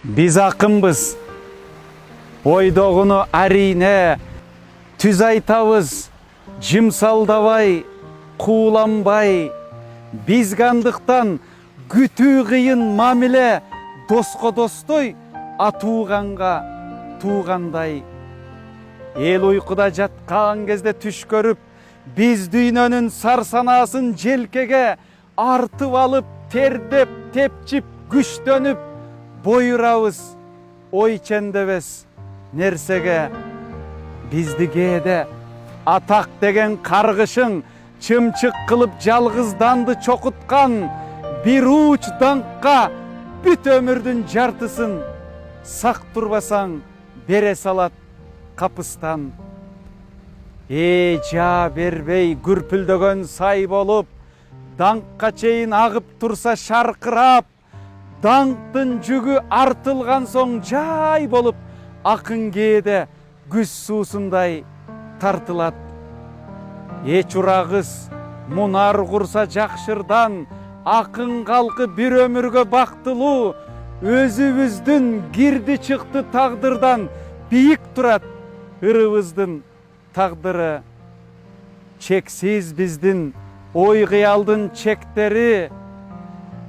Biz akınbız, oydoğunu arine, tüz aytabız, jımsaldabay, kuulanbay. Biz gandıktan gütü kıyın mamile, dosko dostoy, atuğanga tuğanday. El uykuda jatkan кезде түш көрүп, biz düynönün sarsanasın jelkege artıp alıp, terdep, tepçip, güçtönüp, boyurabız, oy çendebes nersege. Bizdi kээде atak degen kargışın çımçık kılıp жалгызданды çokutkan bir uç dankka büt ömürdün jartысын sak turbasaң бере салат kapıstan. Ja бербей күрпүлдөгөн сай болуп, даңкка чейин агып турса шаркырап, даңктын жүгү артылган соң жай болуп, акын кээде күз суусундай тартылат. Урагыз мунар курса жакшырдан, акын калкы бир өмүргө бактылуу, өзүбүздүн кирди чыкты тагдырдан бийик турат ырыбыздын тагдыры. Чексиз биздин ой кыялдын чектери,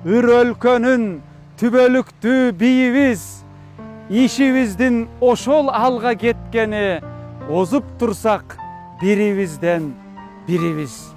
ыр өлкөнүн түбөлүктүү бийибиз, ишибиздин ошол алга кеткени, озуп турсак бирибизден бирибиз.